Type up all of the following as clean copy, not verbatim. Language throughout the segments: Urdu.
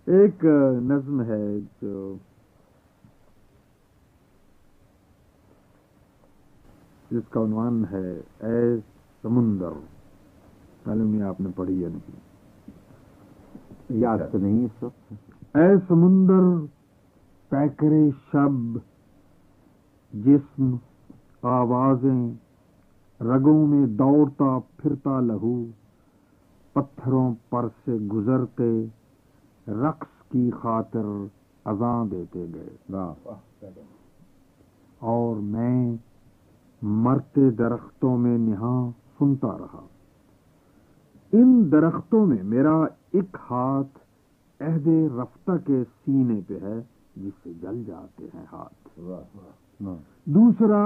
ایک نظم ہے جو جس کا عنوان ہے اے سمندر. معلوم نہیں آپ نے پڑھی یا نہیں. یاد تو نہیں اس وقت. اے سمندر پیکرے شب، جسم آوازیں، رگوں میں دوڑتا پھرتا لہو، پتھروں پر سے گزرتے رقص کی خاطر اذاں دیتے گئے. اور میں مرتے درختوں میں نہاں سنتا رہا. ان درختوں میں میرا ایک ہاتھ عہد رفتہ کے سینے پہ ہے جس سے جل جاتے ہیں ہاتھ. دوسرا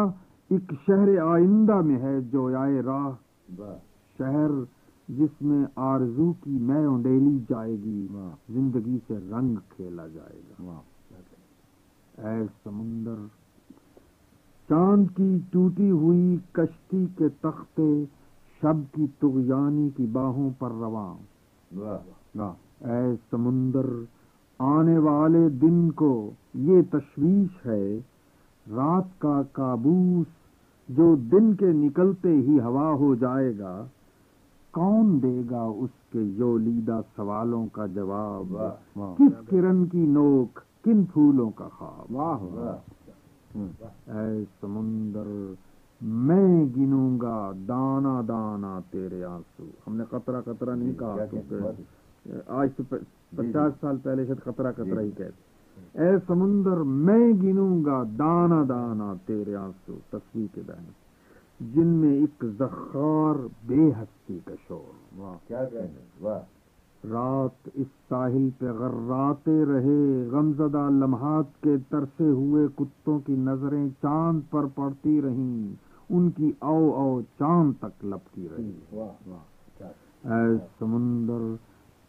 ایک شہر آئندہ میں ہے جو آئے راہ، شہر جس میں آرزو کی میں اونڈیلی جائے گی، زندگی سے رنگ کھیلا جائے گا. اے سمندر چاند کی ٹوٹی ہوئی کشتی کے تختے شب کی طغیانی کی باہوں پر رواں. اے سمندر آنے والے دن کو یہ تشویش ہے، رات کا کابوس جو دن کے نکلتے ہی ہوا ہو جائے گا، کون دے گا اس کے یولیدہ سوالوں کا جواب؟ کس کرن کی نوک کن پھولوں کا خواب؟ اے سمندر میں گنوں گا دانا دانا تیرے آنسو. ہم نے قطرہ قطرہ نہیں کہا کیونکہ آج سے 50 سال پہلے شاید قطرہ قطرہ ہی کہتے. اے سمندر میں گنوں گا دانا دانا تیرے آنسو، تصویر کے دانے جن میں ایک زخار بے ہستی کا شور. رات اس ساحل پہ غراتے رہے غمزدہ لمحات کے ترسے ہوئے کتوں کی نظریں چاند پر پڑتی رہیں، ان کی او او چاند تک لپکی رہی. اے سمندر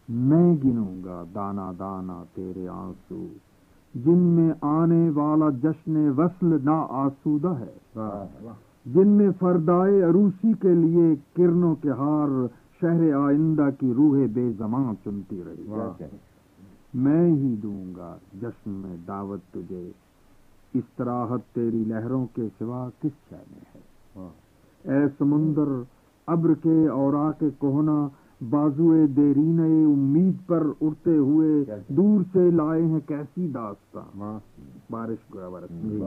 میں گنوں گا دانا دانا تیرے آنسو جن میں آنے والا جشن وصل نا آسودہ ہے، جن میں فردائے عروسی کے لیے کرنوں کے ہار شہر آئندہ کی روح بے زماں چنتی رہی. میں ہی دوں گا جشن میں دعوت تجھے، استراحت تیری لہروں کے سوا کس شے میں ہے. اے سمندر ابر کے اوراق کہنا بازوئے دیرینہ امید پر اڑتے ہوئے دور سے لائے ہیں کیسی داستاں. بارش گویا برستی،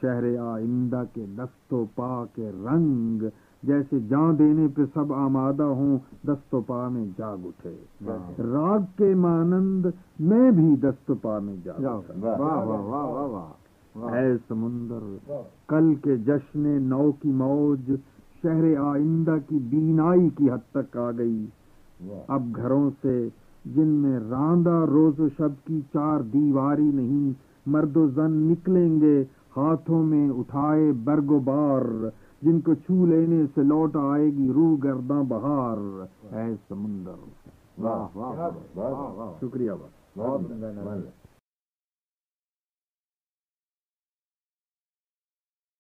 شہر آئندہ کے دست و پا کے رنگ جیسے جان دینے پہ سب آمادہ ہوں، دست و پا میں جاگ اٹھے. راگ کے مانند میں بھی دست و پا میں جاگ اٹھا. اے سمندر کل کے جشن نو کی موج شہر آئندہ کی بینائی کی حد تک آ گئی. اب گھروں سے جن میں راندہ روز و شب کی چار دیواری نہیں، مرد و زن نکلیں گے ہاتھوں میں اٹھائے برگ و بار، جن کو چھو لینے سے لوٹ آئے گی روح گرداں بہار. اے سمندر. شکریہ.